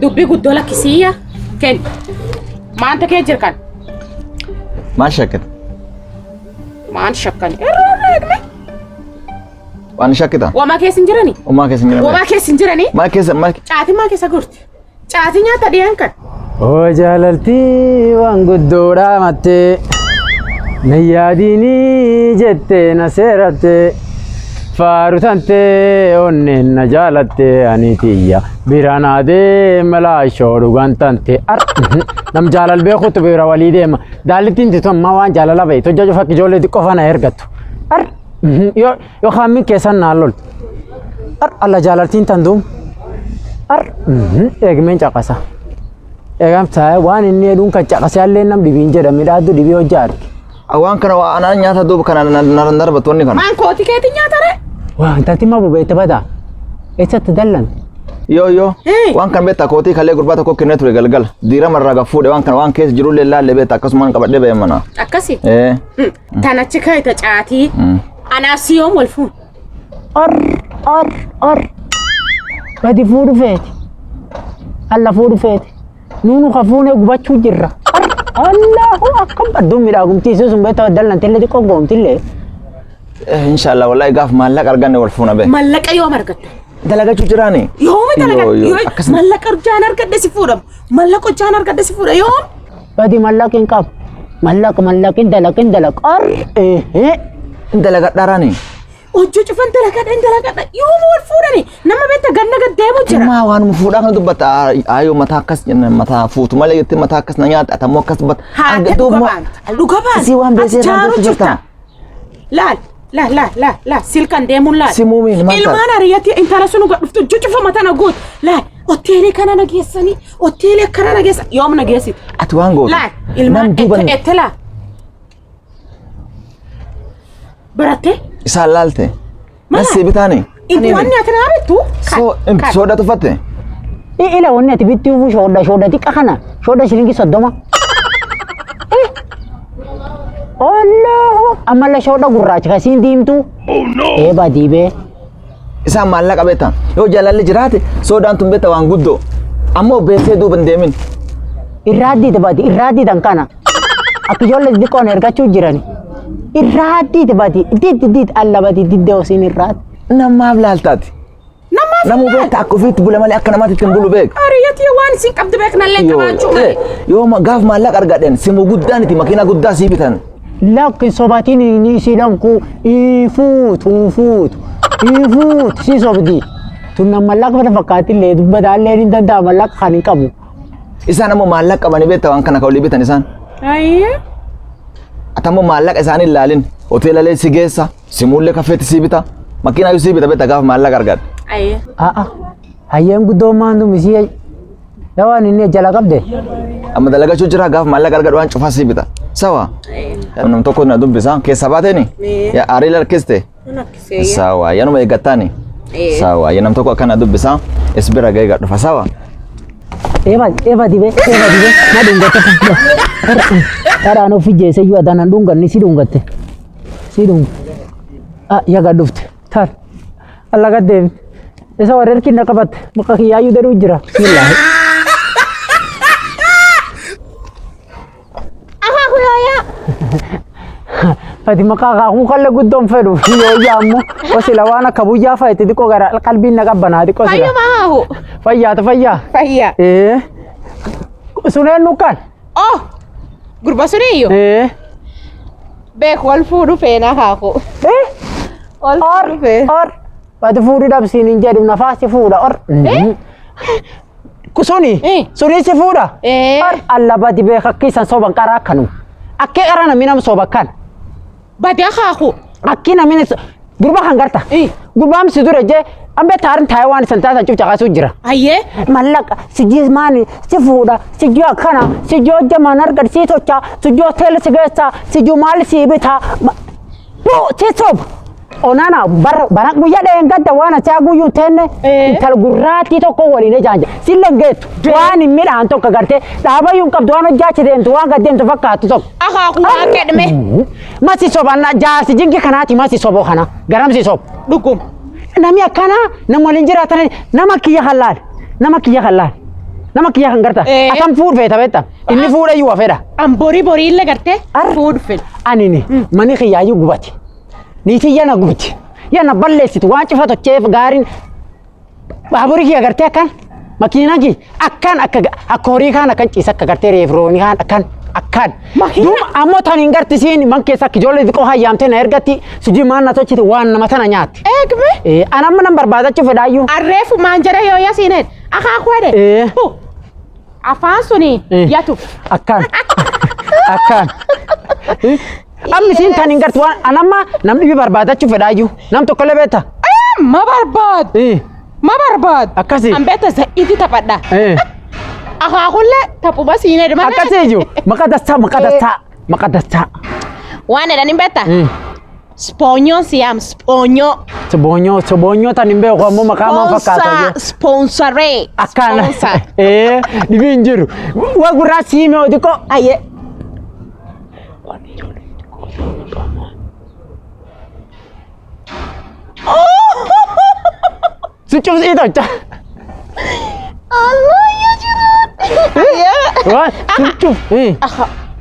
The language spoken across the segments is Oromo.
dubbii guddoo lakkisiyya kenni maanta kee jirkan maal shakkan maan shakkan eegme waan shakkita wamaa keessin jirani wamaa keessin jirani maal keessa caatii maa keessa gurti caatii nyaata dhiyaan kan oo jaalaltii waan guddoodhaa mattee na yaadini jettee na seerattee faaru tantee onneen na jaalattee ani tiyya biraan adee malaa ishoo dhugaan tantee nam jaalal beekutu bira walii deema daalittiin titommaa waan jaalala bahe tojja cufa ijoollee xiqqoo fana ergattu yoo kaammin keessan naan loltu alla jaalaltiin tan duum eegmeen caqasa eegamtaa waan inni hedduun kan caqasee illee nam dhibiin jedhame dhaaddu dhibii hojjaa arge waan kana waa anaan nyaata duuba kana narbattoonni kana maan kooti keetii nyaatare waan tatti ma bubeette bada eessatti dallan yoo waan kan beektaa kootii kalee gurbaa tokko kennee ture galgala diirama irraa gaffuudhe waan kana waan keessa jirullee laallee beektaa akkasumaan qabadhee ba'e mana akkasi tanachi kaayita caatii anaaf siyoom wal fuun gadi fuudhu feeti alla fuudhu feeti nuunu ka fuunee gubachuu jirra allahu akkam badduun midhaagumtiisuu sun beektaa dallantillee xiqqoo goomtillee inshallah wallahi gaaf maallaqa arganne wal fuuna bee maallaqa yoom argatta dalagachuu jiraani yoom dalagaa maallaqa jaan argadde si fuudha maallaqa jaan argadde si fuudha yoom badi maallaqin qab maallaqin dalaq dalaga dharani hojii cufan dalagadha yoom wal fuudhani nama beekta ganna gaddeemu jira maa waan mu fuudhaa kan dubbata ayo mataa akkas jenna mataa fuutu malee jettee mataa akkas na nyaata atamoo akkas bat dhuga baan si waan beesee jaaru jirta la silkan deemuun laal simuumiin maal ilmaan ariyyatti intala sunu dhuftu cucufa mataa na goot laal hoteelii kana nageessanii hoteelii akkana nageessa yoom nageessit ati waan gootu laal ilmaan ette laa baratte isaan laalte nasii bitaani waan nyaatin haabettu soodha tuffatte ila wanni ati bitti ufu shoodha xiqqa kana shoodha shilingi 30 Allahu amala shoodha gurraacha kasiin diimtu eeba diibee isaan maallaqa beektaa yoo jaalalli jiraate soodhaan tun beektaa waan guddoo ammoo beesee duuba hin deemin irraaddiitan kana akka ijoollee xixiqqoon ergachuu jirani irraaddiiti badi diid alla badi diddee osiin irraad namaaf laaltaati namu beektaa akka ofiitti bula malee akka namaatti ittiin bulu beek ariyyatti waan isin qabdi beeknallee qabaachuu malee yoo gaaf maallaqa argadhen simu guddaaniti makiina guddaa sii bitan lakki sobatiin ni silanku ifuutu si sobdi tun nama mallaqa fata fakkaatillee dubbataallee ni danda'a mallaqa kan hin qabu isaan ammoo maallaqa qabanii beektaa waan kana ka'ulii bitan isaan atammoo maallaqa isaanii ilaalin hoteelalee si geessa simuullee kafeetti sii bita makiinaa sii bita beektaa gaafa maallaqa argadhe hayyeen guddoo maandu misii dawaan inni jala qabde amma dalagachuu jira gaafa maallaqa argadhe waan cufaa sii bita sawa nam tokko na dubbisa keessa baateeni yaa aarii lakkiste sawa yanuma eeggattaani sawa yaa nam tokko akkana dubbisa isbira gaeega dhufa sawa eva dibe na dhungatte dharaan ofi jeese iyyuu adanan dhunganni si dhungatte yaga dhufte tar alla gaddeemi isa warra erkinna qabatte maqaa kiyyaayyuu dadhuu jira bismillaahi Fati maqaa kaakuu kalle guddoon fedhu yoo yaammo wasila waan akka buyyaa fayyite xiqqoo gara qalbiin na qabbanaa xiqqoo sila fayyaa suneen nuqqan gurba suniyyuu beek wal fuudhu feena kaakuu wal fuudhu fee Fati fuudhu dhabsiin hin jedhu nafaasti fuudha suni si fuudha alla bati beek akkiisan soban qaraa akkanu akkee qara namni nama soba kan badia kaakuu akki namni gurba kan garta gurbaam si dura je ambe taarin Taiwan santaa cuuca kaasuu jira ayyee mallaqa si jismaani si fuudha si jiyo akkana si jiyo jamaan argad si tocha si jiyo hoteela si geessa si jiyo maali si bitaa si soba onana barak guyyaa dheen gadda waan achaa guyyuu tenne intal gurraattii tokko waliin ejaanja silleen geettu waan hin midhaan tokko gartee dhaabayyuun qabdu waan hojjaachi deemtu waan gaddeemtu fakkaattu tokko akaakuu waan kedhme masi soba jaarsi jingi kanaati masi sobo kana garamsi sob dhugum Nami akkana nama waliin jiraatan nama kiyya halal. Nama kiyya halal. Nama kiyya kan garta. Atam fuud feeta beeta. Inni fuudha iyyuu afeedha. Borii illee gartee fuud fedha. Anini mani kiyyaayyu gubati. Niitii yana gubati. Yana balleessitu waan cufa tocheef gaariin baaburii kiyya gartee akkan makiinaa kiyya akkan akka horii kaan akkan ciisa akka gartee reefroonii kaan akkan. Duuba ammoo tan hin gartisiin man keessa akka ijoollee xiqqoo hayyaamtee na ergatti sijii maan na tolchite waan nama tana nyaatti. Eegme. Anamma nan barbaadachuu fedhaayyuu. Arreefu maanjara yoo yasiineen akaakuu ede. Afaan suni yatu. Akkan. Akkan. Ammi siin tan hin gartu waan anamma nam dhibi barbaadachuu fedhaayyuu. Nam tokko illee beekta. Ma barbaad. Ma barbaad. Akkasii. An beekta za'iiti taphadha. Akaakuullee taphuma siinee malee. Akkasii iyyuu maqa dastaa. Waan edhan hin beekta. Sponyoon siyaam sponyo. Sobonyo tan hin beeku ammoo maqaa maan fakkaata. Sponsoree. Akkana. Dhibi hin jiru. Waa gurraa siimee xiqqoo. Ayyee. Sucuk itu, Allah ya jiran. Wah, sucuk.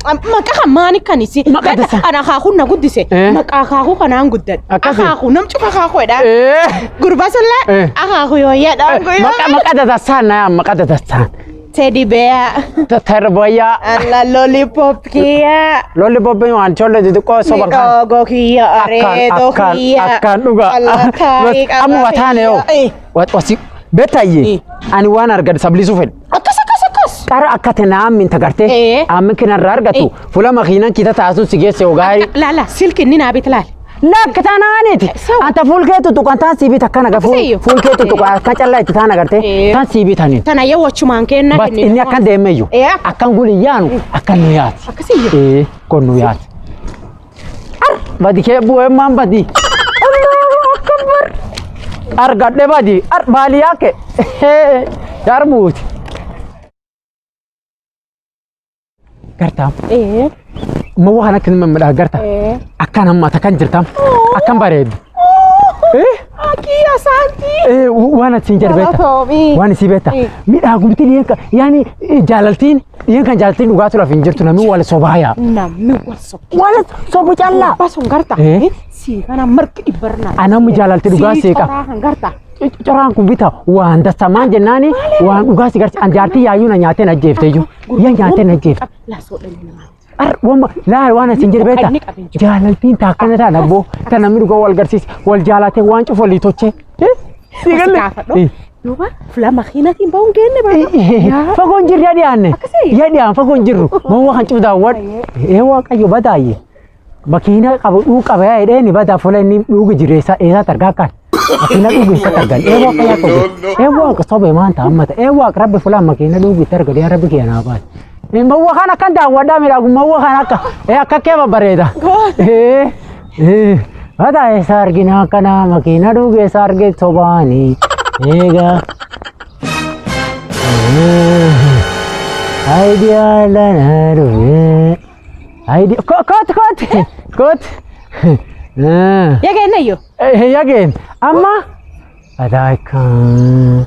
Maka kamani kan isi. Maka dasa. Anak aku nak gudise. Maka aku kan ang gudat. Aku nam cuba aku dah. Gurba sela. Aku yo ya dah. Maka dasa na, maka dasa. Teddy bear. Terboya. Allah lollipop kia. Lollipop yang ancol itu kok sobat. Go kia, aredo kia. Akan juga. Amu watane yo. Wasi beta ye. Ani wana argad sabli sufel. Akas. Kara akatena amin tagart. Amin kena rargatu. Fula makina kita tasu sige se ogari. La silkin ni nabi talal. لا كتانا عنيتي أنت فول كيتو تكون تانسي بيتا كنا كفول فول كيتو تكون كتلا كتانا كرتة تانسي بيتا نين تنا يو وشمان كنا بس إني أكان ديميو أكان قولي يانو أكان نيات أكسيو كون نيات بدي كيبو إمام بدي الله أكبر أرقد لي بدي بالي ياكي يارموت كرتام ما أنا كلمة من أجرتها أكان هم تكان جرتام أكان بريد أكيد يا سانتي وأنا تنجر بيتا وأنا سيبتا مين أقول تلي يعني جالتين كان جالتين وقاتوا في جرتنا مو ولا صبايا نعم ولا صبوا جالا بس هنقرتا سي أنا مرك إبرنا أنا مجالتين وقاسيكا هنقرتا Orang kubita wan da saman jenani wan ugasi garci anjarti ya yuna nyate na jefte ju ya nyate na jef ar wama la wana sinjir beta jalaltin takana ta nabbo tanamiru go wal garcis wal jalate wan cu foli toche sigalle duba fla makhinatin baun genne ba fagon jir ya dianne ya dian fagon jirru mo wa hancu da wad wa kayo badaye makina qabu qabaya ide ni bada fola ni ugu jiresa esa targakan makina dugu targan ewa kaya ko ewa ko sobe man ta amma ewa rabbi fulan makina dugu targan ya rabbi kiyana ba mawa kana kan da wada mira mawa kana ka akake ba bareda ada sargina kana makina dugu sarge sobani ega idea la naru idea kot Yake na yo yake amma adaikan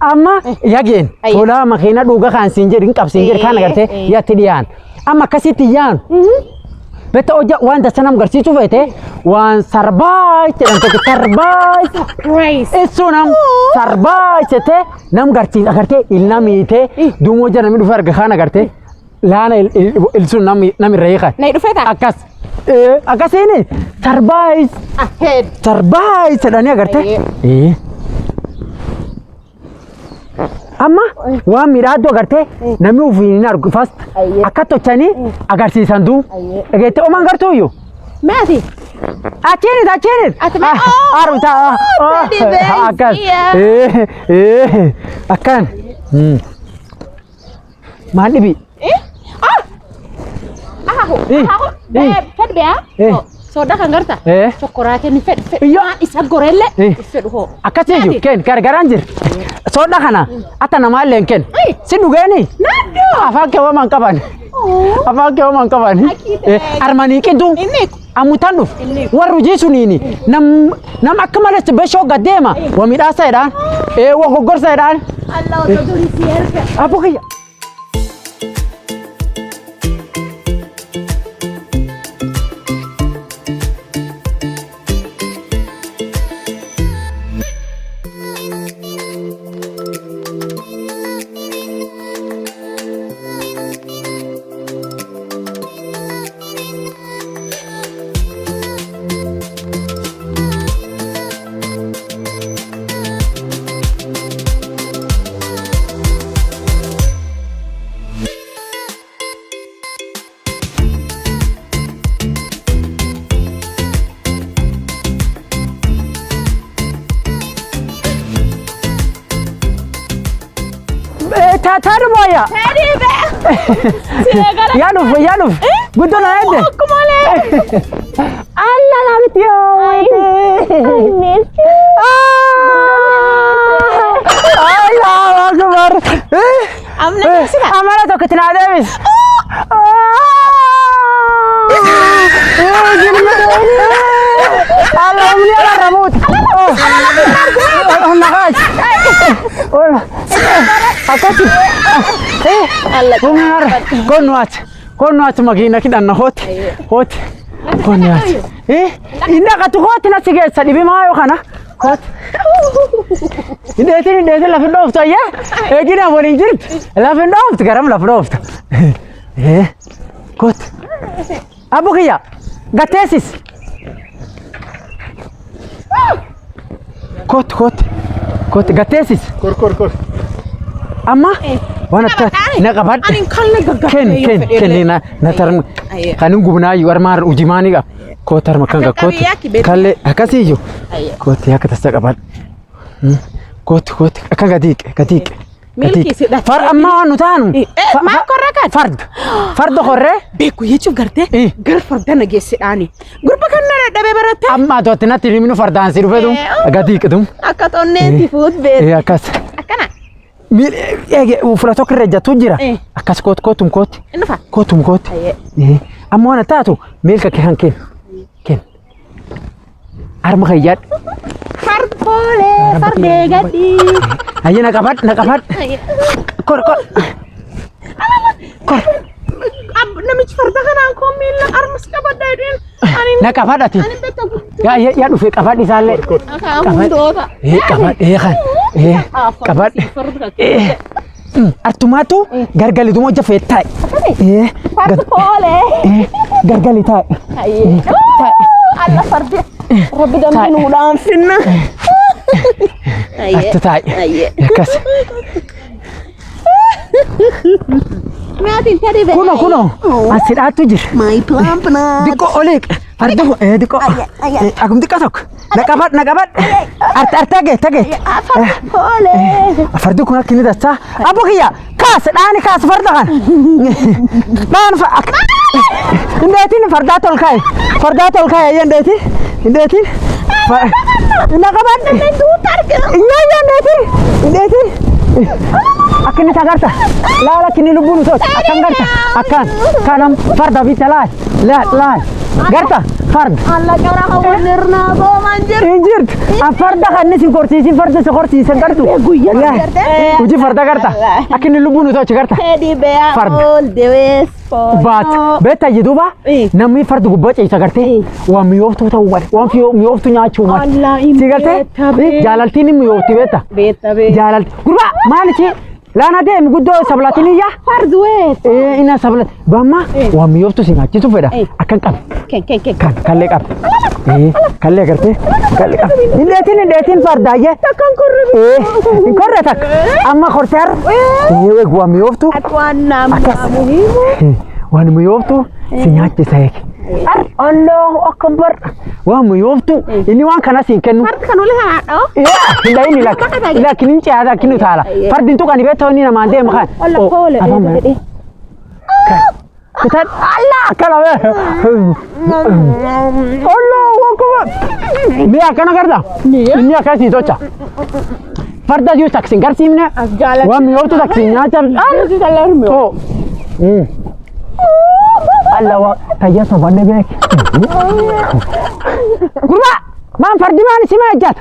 amma yake tola makina duga kan sinjir kap sinjir kan garte ya tidian amma kasitiyan beta oja wan da sanam garsi tu vete wan sarbai dan to sarbai praise esunam sarbai tete nam garti agarte ilnami te dumo jana mi du farga kana garte lana il sunam nami reika na du feta akas akas ini sarbai ahead sarbai sedani agarte amma wa mirado agarte nami ufini argu fast akato chani agarsi sandu agete o mangarto yo mati achenit arta akan akan mandi aku fed bea so da kan garta chokorate ni fed isa gorelle fed ho akate yo ken gargaranjir so da kana atana malen ken sidu gani nado afake wa man kaban afake wa man kaban armani ken du Amutan dhuf. Warri hojii suniini nam akka malee bashoo gaddeema. Waa midhaasaadhaan. Waa goggorsaadhaan. Allah utuu durii si erga. Aboo kiyya. Tadi moya. Tadi be. Yanuf. Gudo na ende. Kumale. Allah la bitio. I miss you. Allah akbar. Amna sila. Amara to kiतना देविस. Allah umli ala ramut. Nagaj. Akati. Allah. Konwat magina kidanna hot. Konwat. Inna katu hot na sigeessa dibi maayo kana. Hot. Indeetin la findofta ya. Egina bolin jirt. La findofta garam la findofta. Kot. Abukiya. Gatesis. Kot gatesis. Kor. Amma wana ta na qabad Anin kalle gagga. Ken na taram kanun gubna yu armar ujimani ga kotar makanga kot kalle akasiyo kot ya kata qabad kot akanga dik Milki si far amma nutanu ma korrakat. fard khorre Beeku jechuuf gartee gar fardana geessidhaani. Gurba kannara dhabe baratte. amma dotina tiriminu fardan siru fedum gadik dum Akka xonneeti fuut beet. akas Akkana. mil ege ufrato kreja tujira akas kotum Infa. kotum amma wana tatu milka ken arma khayyad Fard pole, fardee gadi. ayya naqabad kor Namichi farda kanaan koo miila armas qabadda jedheen. naqabadati Ani beekta ya dhufe qabad isaallee hundoota. qabad artumatu gargali dumo jafeettai Fard pole. gargali tai Allah farde. Rabbi dambi nuudhaan finna. tai yakas Maatiin tadi be. kuno asidatu jir My plump na. diko olik fardu diko akum dikatok naqabad artage Fard pole. fardu kuna kini dasta abukiya kas farda kan dan fa indetin farda tol kai indetin naqabad iya indetin akini tagarta la kini lubunu tot akan garta akan kanam farda bitalat la garta fard Allah cara kau nirna bo manjir. injirt farda kan ni sin farda sin gartu Guyya uji farda garta akini lubunu tot garta Teddy bear Fard. all the way for. bat beta jiduba namni fardu gubbace isa garte wa miyoftu tawwal wa fi miyoftu nyaachu mat Allah sigarte jalaltini miyofti beta Beta be. jalal gurba maliki lana de muguddo sablatini ya Fard wet. ina sablat bama wa miyoftu singachi tu feda akan qab Ken. kalle qab kalle garte kalle qab indetin fardaye Takkan kurri. korretak amma khortar wa miyoftu Aku anam muhimu. waan miyoftu sinyachi sayek Allahu akbar wa miyoftu ini waan kana sin kennu Fard kan oleh haadho. ila ini lakin inci ada kinu tala fardin tu kan ibeto ni na mande makan Allah pole. Ketat Allah kalawe Allahu akbar biya kana garda ini akasi tocha farda ju taksin garsimne wa miyoftu taksin nyacha Jalan. oh Allah wa tayya sobanne beek. Gurba man fardi man sima ajjat.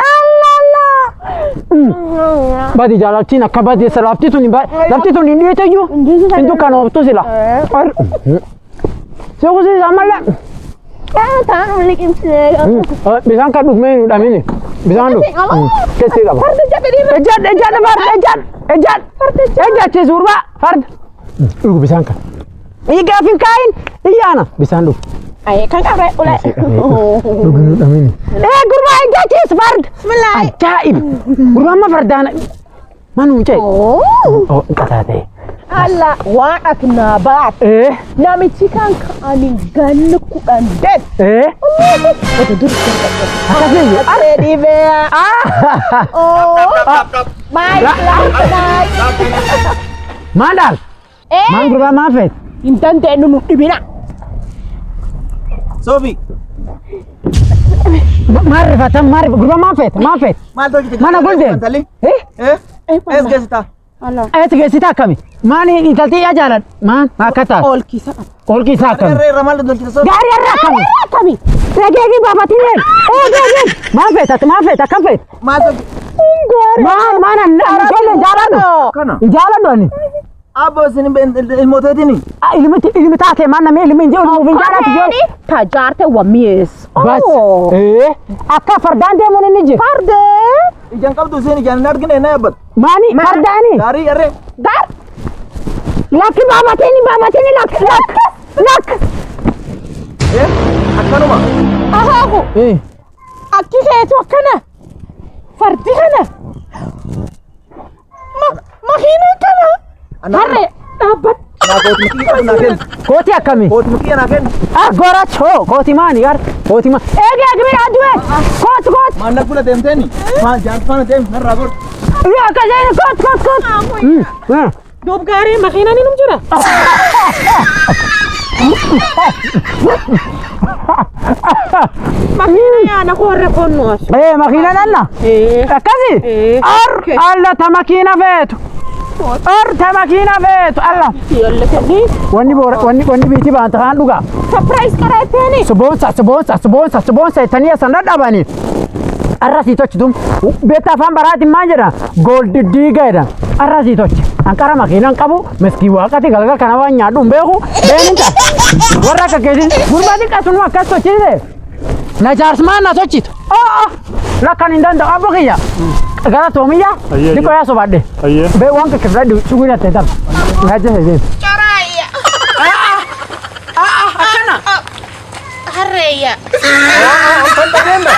Allah. Badi jalaltiin akka badi salafti tuni dhiyeete iyyuu hindu kan ooftu sila. Sekusi samalla. Taan uli kimsee. Bisaan kan dhugmee hin dhamini. Bisaan dhug. Keessi qaba. Ejjat surba farda. Dhug bisaan kan. Igaa fin kaayin iyyaana bisaan dhug. Ay kan qabe ule. Dhug hin dhamini. Gurba ejjat farda. Bismillah. Ajaa'ib. Gurba amma fardaan. Manu cee. Oh qataate. Allah waan akna baat. Namichi kan ani ganna kudhan det. Wata durkin Akasii. ready bear. Oh. Bye. Mandal. Man gurba maafet. Intan te nu dibina. Sofi. Maarif gurba maafet. Maal tolchite? Mana golden. Es gesita. Allah. Ayat gesita kami. Mani intalti ya jalan. Man makata. Ol kisa. Kami. Ramal tolchite so. Dari arra kami. Kami. Lagi babatinin. Oh gari. Maafet akafet. Maal tolchite? Mana jalan. Kana. Jalan doni. Abo sini ilmotetini. Ilmi taate mana me ilmi je ilmu vinjara tijo. Tajarte wa mies. Bas. Akka fardan de mun niji. Farde. Ijan qabdu sini jan nargine na yabat. Mani fardani. Dari arre. Gar. Laki babatini lak. Akkanuma. Ahaku. Akki keetu akkana. Fardi kana. Makina kana. Harre dhaabbat. Kooti akkami? Kooti mukii na ken. Goracho kooti maani gar. Kooti ma. Ege aduwe. Koot. Manna kula demteni. Ma jan fana dem narra gor. Ya kajeni koot. Doob gaarii makina ni num jira. Makina yaana korre konnoos. Makina nanna. Akkasi. Alla ta makina feetu. Ta makina feetu alla. Yolletani. Wanni biti baanta kan dhuga. Surprise qareetani. Suboonsa tanii sanad dhabani. Arrasii tochitum. Beektaa afaan baraatiin maal jedha? Gold diigaadha. Arrasii tochi. Ankara makiinaan qabu miskii waaqati galgal kana waan nyaadhu hin beeku. Beeninta. Warra akka keetiin gurbaa xiqqaatunu akkas tochiise. Na jaarsmaan na tochitu. Lakkan hin danda'u abbo kiyya. Gara toomiyyaa. Dhiqoo yaa sobaadhe. Bee waan kekkefladhu suguu nyattee tapha. Nyaachisa deemu. Coraayya. Akkana. Harreeyya. Kan tagenda.